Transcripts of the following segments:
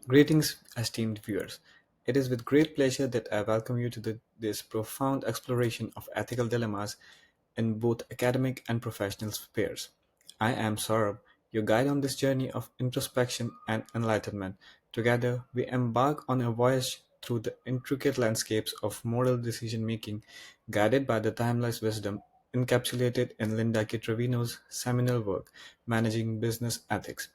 Greetings, esteemed viewers. It is with great pleasure that I welcome you to this profound exploration of ethical dilemmas in both academic and professional spheres. I am Saurabh, your guide on this journey of introspection and enlightenment. Together, we embark on a voyage through the intricate landscapes of moral decision making, guided by the timeless wisdom encapsulated in Linda K. Trevino's seminal work, Managing Business Ethics.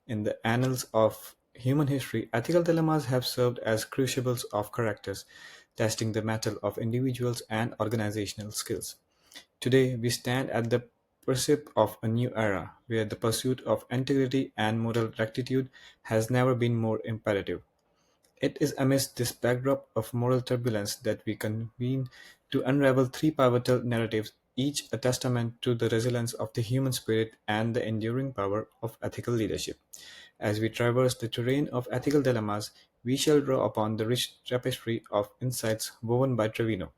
In the annals of human history, ethical dilemmas have served as crucibles of characters, testing the mettle of individuals and organizational skills. Today, we stand at the precipice of a new era where the pursuit of integrity and moral rectitude has never been more imperative. It is amidst this backdrop of moral turbulence that we convene to unravel three pivotal narratives, each a testament to the resilience of the human spirit and the enduring power of ethical leadership. As we traverse the terrain of ethical dilemmas, we shall draw upon the rich tapestry of insights woven by Trevino,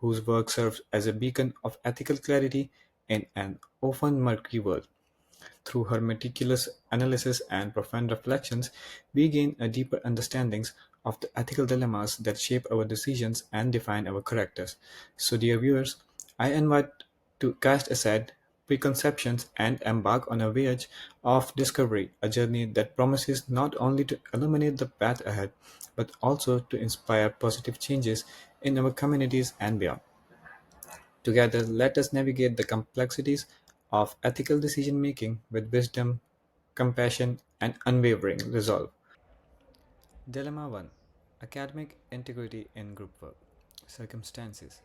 whose work serves as a beacon of ethical clarity in an often murky world. Through her meticulous analysis and profound reflections, we gain a deeper understanding of the ethical dilemmas that shape our decisions and define our characters. So, dear viewers, I invite to cast aside preconceptions and embark on a voyage of discovery, a journey that promises not only to illuminate the path ahead, but also to inspire positive changes in our communities and beyond. Together, let us navigate the complexities of ethical decision making with wisdom, compassion, and unwavering resolve. Dilemma 1: Academic integrity in group work. Circumstances: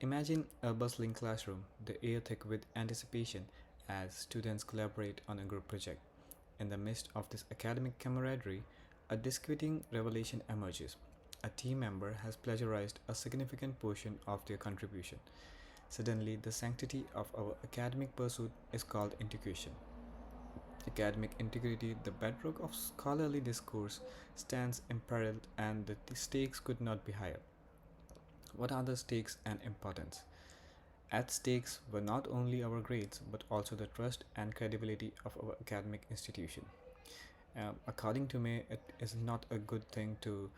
Imagine a bustling classroom, the air thick with anticipation as students collaborate on a group project. In the midst of this academic camaraderie, a disquieting revelation emerges. A team member has plagiarized a significant portion of their contribution. Suddenly, the sanctity of our academic pursuit is called into question. Academic integrity, the bedrock of scholarly discourse, stands imperiled, and the stakes could not be higher. What are the stakes and importance? At stakes were not only our grades but also the trust and credibility of our academic institution. According to me, it is not a good thing to,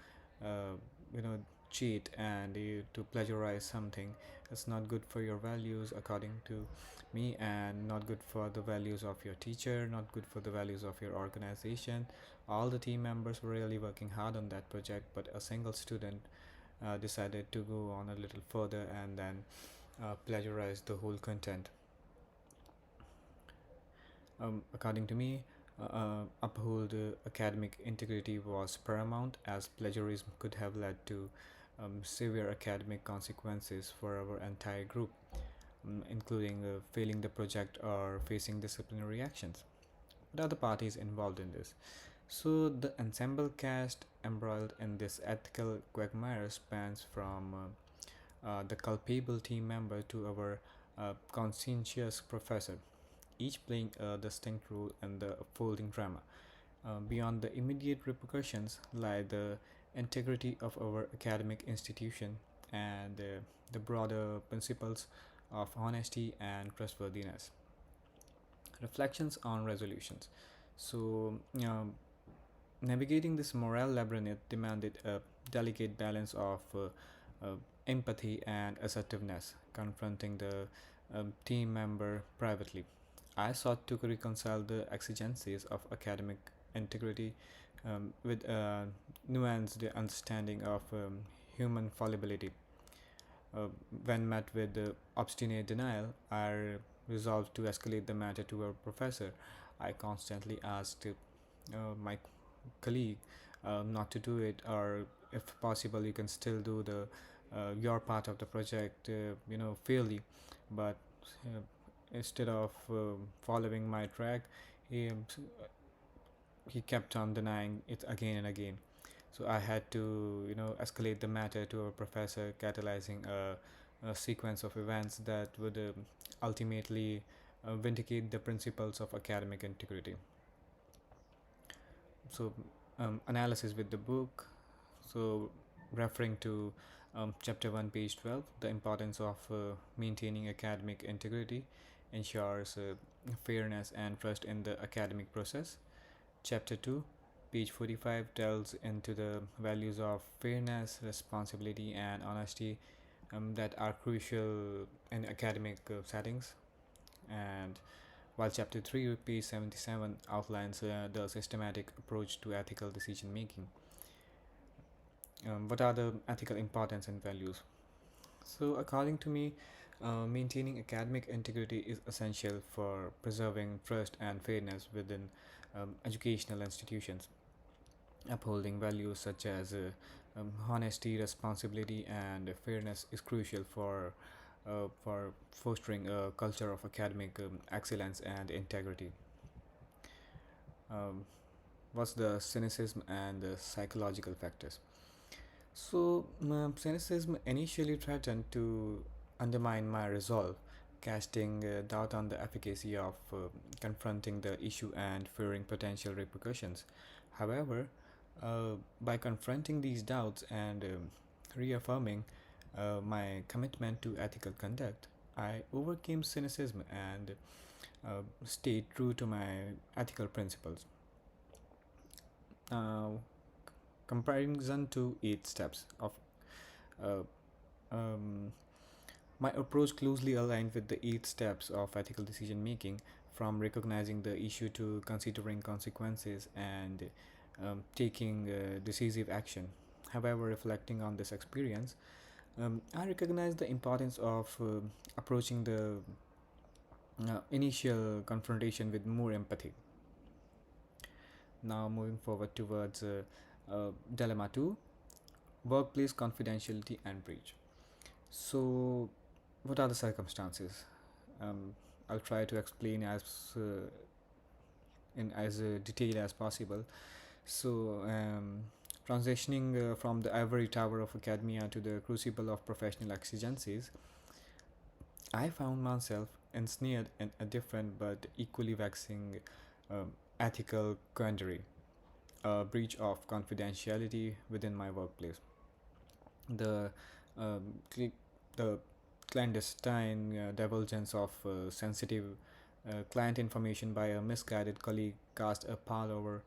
uh, you know, cheat and to plagiarize something. It's not good for your values, according to me, and not good for the values of your teacher, not good for the values of your organization. All the team members were really working hard on that project, but a single student decided to go on a little further and then plagiarize the whole content. According to me, uphold academic integrity was paramount, as plagiarism could have led to severe academic consequences for our entire group, including failing the project or facing disciplinary actions. What are the parties involved in this? So, the ensemble cast embroiled in this ethical quagmire spans from the culpable team member to our conscientious professor, each playing a distinct role in the unfolding drama. Beyond the immediate repercussions lie the integrity of our academic institution and the broader principles of honesty and trustworthiness. Reflections on resolutions. So, navigating this moral labyrinth demanded a delicate balance of empathy and assertiveness, confronting the team member privately. I sought to reconcile the exigencies of academic integrity with a nuanced understanding of human fallibility. Uh, when met with obstinate denial, I resolved to escalate the matter to our professor. I constantly asked my colleague not to do it, or if possible, you can still do the your part of the project, fairly. But uh, instead of following my track, he he kept on denying it again and again. So I had to, escalate the matter to a professor, catalyzing a sequence of events that would ultimately vindicate the principles of academic integrity. So, analysis with the book. So, referring to chapter 1, page 12, the importance of maintaining academic integrity ensures fairness and trust in the academic process. Chapter 2, Page 45 delves into the values of fairness, responsibility, and honesty that are crucial in academic settings. And while Chapter 3, page 77, outlines the systematic approach to ethical decision making. What are the ethical importance and values? So, according to me, maintaining academic integrity is essential for preserving trust and fairness within educational institutions. Upholding values such as honesty, responsibility, and fairness is crucial for fostering a culture of academic excellence and integrity. Um, what's the cynicism and the psychological factors? So, cynicism initially threatened to undermine my resolve, casting doubt on the efficacy of confronting the issue and fearing potential repercussions. However, by confronting these doubts and reaffirming my commitment to ethical conduct, I overcame cynicism and stayed true to my ethical principles. Now, comparison to 8 steps of uh, um, my approach closely aligned with the 8 steps of ethical decision making, from recognizing the issue to considering consequences and taking decisive action. However, reflecting on this experience, I recognize the importance of approaching the initial confrontation with more empathy. Now, moving forward towards dilemma 2, workplace confidentiality and breach. So, what are the circumstances? Um, I'll try to explain in as detail as possible. So, transitioning from the ivory tower of academia to the crucible of professional exigencies, I found myself ensnared in a different but equally vexing ethical quandary, a breach of confidentiality within my workplace. The cl- the clandestine divulgence of sensitive client information by a misguided colleague cast a pall over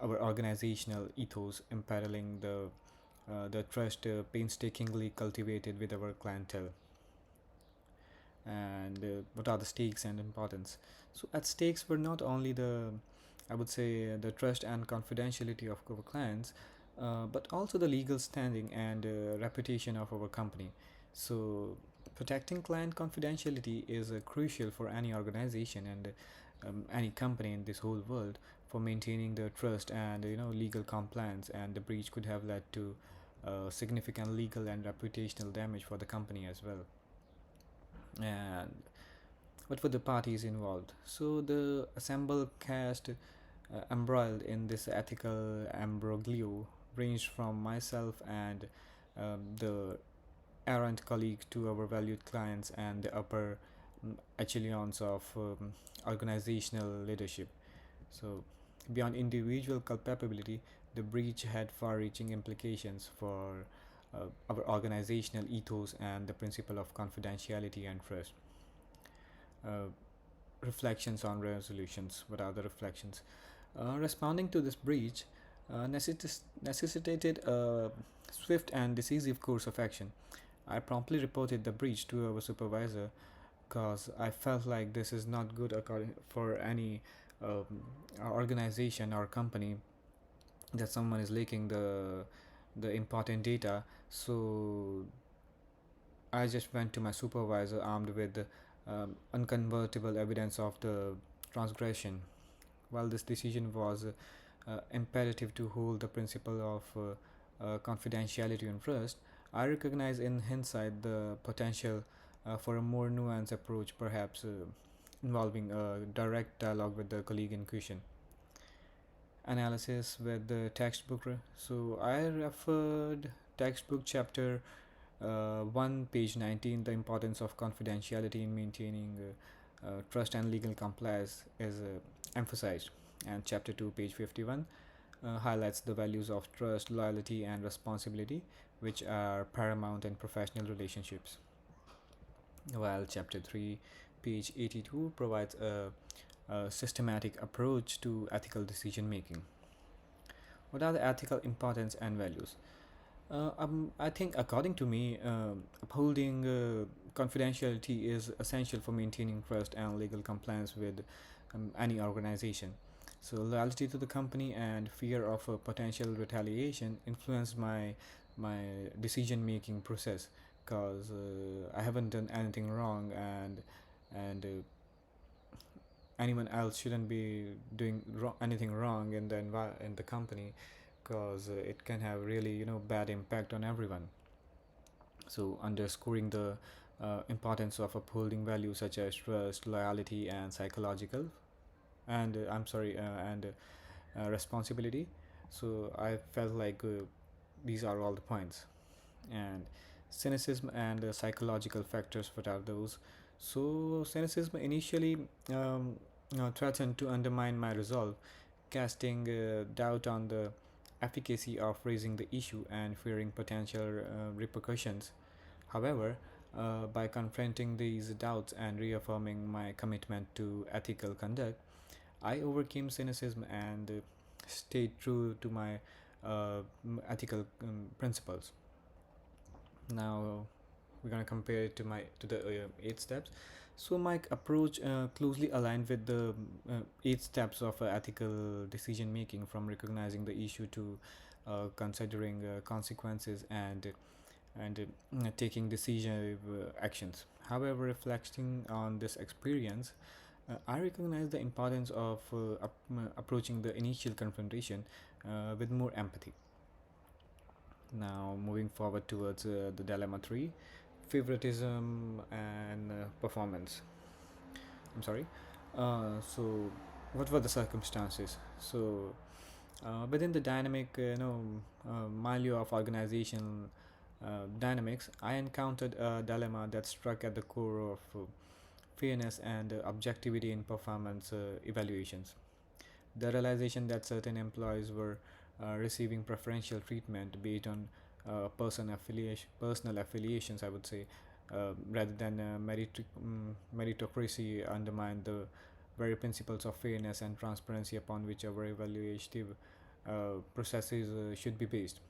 our organizational ethos, imperiling the trust painstakingly cultivated with our clientele. And what are the stakes and importance? So, at stakes were not only I would say, the trust and confidentiality of our clients, but also the legal standing and reputation of our company. So, protecting client confidentiality is crucial for any organization and any company in this whole world for maintaining the trust and legal compliance. And the breach could have led to significant legal and reputational damage for the company as well. And what were the parties involved? So the assembled cast embroiled in this ethical ambroglio ranged from myself and the errant colleague to our valued clients and the upper echelons of organizational leadership. So, beyond individual culpability, the breach had far reaching implications for our organizational ethos and the principle of confidentiality and trust. Uh, Reflections on resolutions. What are the reflections? Responding to this breach necessitated a swift and decisive course of action. I promptly reported the breach to our supervisor because I felt like this is not good according for any um, organization or company that someone is leaking the important data. So I just went to my supervisor armed with unconvertible evidence of the transgression. While this decision was imperative to hold the principle of confidentiality and trust, I recognize in hindsight the potential for a more nuanced approach, perhaps involving a direct dialogue with the colleague in question. Analysis with the textbook. So I referred textbook chapter 1, page 19. The importance of confidentiality in maintaining trust and legal compliance is emphasized. And chapter 2, page 51, highlights the values of trust, loyalty, and responsibility, which are paramount in professional relationships. While chapter 3, page 82, provides a systematic approach to ethical decision making. What are the ethical importance and values? I think, according to me, upholding confidentiality is essential for maintaining trust and legal compliance with any organization. So, loyalty to the company and fear of potential retaliation influence my decision making process, because I haven't done anything wrong, and anyone else shouldn't be doing anything wrong in in the company, because it can have really bad impact on everyone. So underscoring the importance of upholding values such as trust, loyalty, and psychological and I'm sorry and responsibility. So I felt like these are all the points. And cynicism and psychological factors, what are those? So cynicism initially threatened to undermine my resolve, casting doubt on the efficacy of raising the issue and fearing potential repercussions. However, by confronting these doubts and reaffirming my commitment to ethical conduct, I overcame cynicism and stayed true to my ethical principles. Now we're gonna compare it to the 8 steps. So my approach closely aligned with the 8 steps of ethical decision making, from recognizing the issue to considering consequences and taking decisive actions. However, reflecting on this experience, I recognize the importance of approaching the initial confrontation with more empathy. Now, moving forward towards the dilemma 3, favoritism and performance. I'm sorry. So, what were the circumstances? So, within the dynamic, milieu of organizational dynamics, I encountered a dilemma that struck at the core of fairness and objectivity in performance evaluations. The realization that certain employees were receiving preferential treatment based on personal affiliations, I would say, rather than meritocracy, undermined the very principles of fairness and transparency upon which our evaluative processes should be based.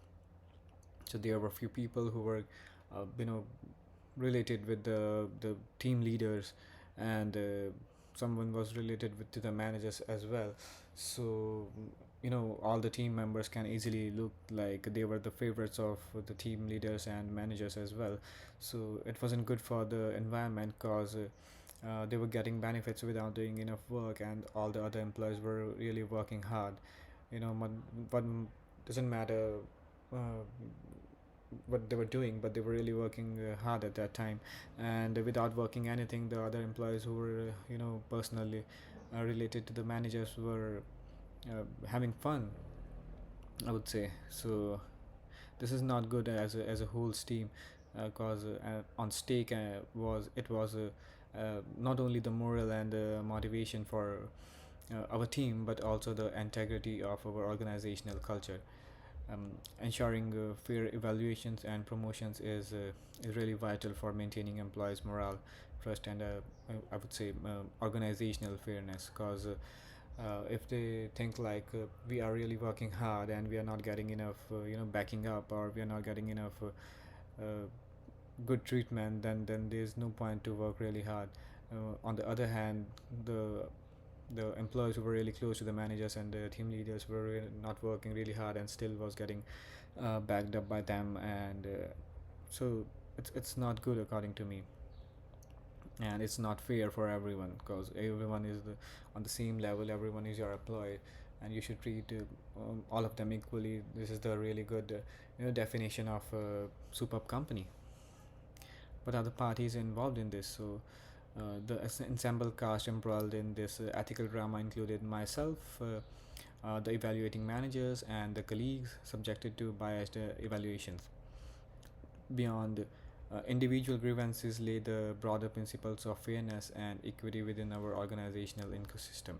So there were few people who were, you know, related with the team leaders, and someone was related to the managers as well. So all the team members can easily look like they were the favorites of the team leaders and managers as well. So it wasn't good for the environment, because they were getting benefits without doing enough work, and all the other employees were really working hard. What doesn't matter uh, what they were doing, but they were really working hard at that time. And without working anything, the other employees who were personally related to the managers were having fun, I would say. So this is not good as a whole team, because on stake was not only the moral and motivation for our team, but also the integrity of our organizational culture. Ensuring fair evaluations and promotions is really vital for maintaining employees' morale, trust, and I would say organizational fairness. Because if they think like we are really working hard and we are not getting enough, backing up, or we are not getting enough good treatment, then there's no point to work really hard. On the other hand, the employees who were really close to the managers and the team leaders were not working really hard and still was getting backed up by them, and so it's not good according to me. And it's not fair for everyone, because everyone is on the same level, everyone is your employee, and you should treat all of them equally. This is the really good definition of a superb company. What are the parties involved in this? So the ensemble cast embroiled in this ethical drama included myself, the evaluating managers, and the colleagues subjected to biased evaluations. Beyond individual grievances lay the broader principles of fairness and equity within our organizational ecosystem.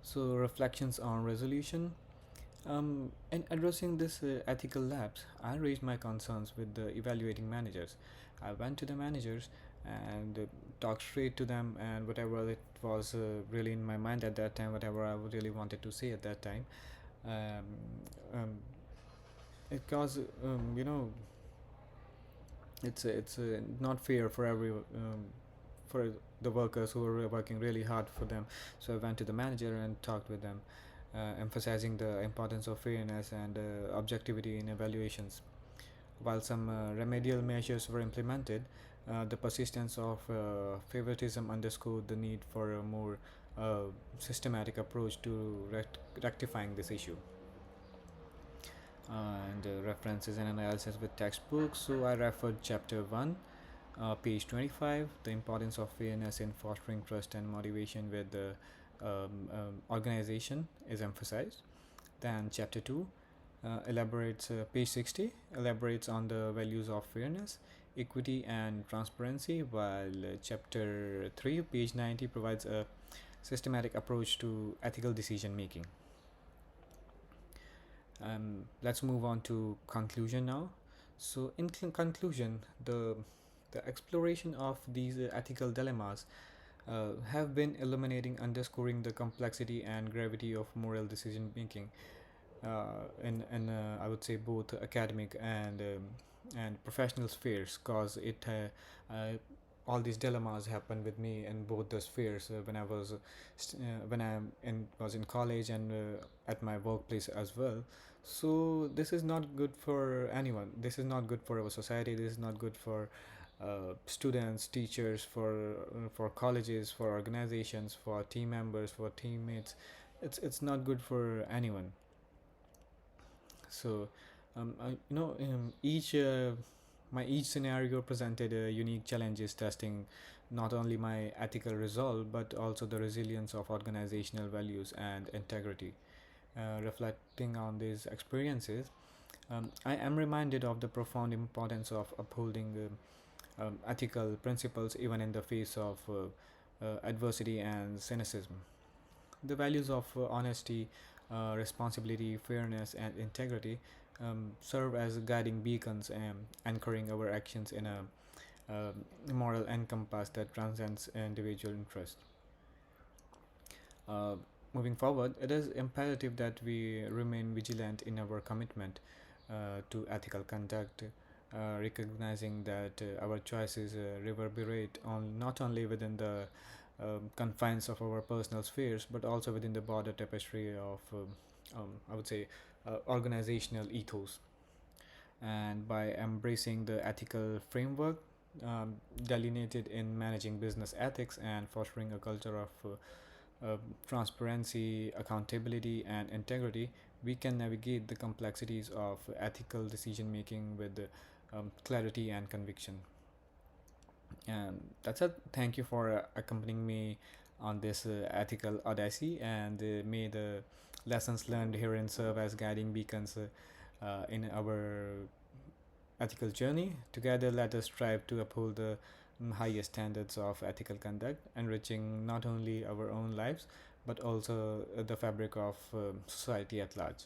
So, reflections on resolution. In addressing this ethical lapse, I raised my concerns with the evaluating managers. I went to the managers and talked straight to them, and whatever it was really in my mind at that time, whatever I really wanted to say at that time. um, um, because it's not fair for for the workers who are working really hard for them. So I went to the manager and talked with them, emphasizing the importance of fairness and objectivity in evaluations. While some remedial measures were implemented, the persistence of favoritism underscored the need for a more uh, systematic approach to rectifying this issue. And references and analysis with textbooks. So I referred chapter 1, page 25, the importance of fairness in fostering trust and motivation with the organization is emphasized. Then chapter 2 elaborates, page 60 elaborates on the values of fairness, equity and transparency, while chapter 3, page 90 provides a systematic approach to ethical decision making. Let's move on to conclusion now. So, in conclusion, the exploration of these ethical dilemmas have been illuminating, underscoring the complexity and gravity of moral decision making in I would say both academic and professional spheres, cause it all these dilemmas happened with me in both the spheres when I was when I was in college and at my workplace as well. So this is not good for anyone. This is not good for our society. This is not good for students, teachers, for colleges, for organizations, for team members, for teammates. It's not good for anyone. So each my each scenario presented unique challenges, testing not only my ethical resolve but also the resilience of organizational values and integrity. Reflecting on these experiences, I am reminded of the profound importance of upholding ethical principles even in the face of adversity and cynicism. The values of honesty, responsibility, fairness, and integrity serve as guiding beacons, anchoring our actions in a moral compass that transcends individual interest. Uh, Moving forward, it is imperative that we remain vigilant in our commitment to ethical conduct, recognizing that our choices reverberate on not only within the confines of our personal spheres, but also within the broader tapestry of, I would say, organizational ethos. And by embracing the ethical framework delineated in managing business ethics and fostering a culture of transparency, accountability, and integrity, we can navigate the complexities of ethical decision making with clarity and conviction. And that's it. Thank you for accompanying me on this ethical odyssey, and may the lessons learned herein serve as guiding beacons in our ethical journey. Together, let us strive to uphold the highest standards of ethical conduct, enriching not only our own lives but also the fabric of society at large.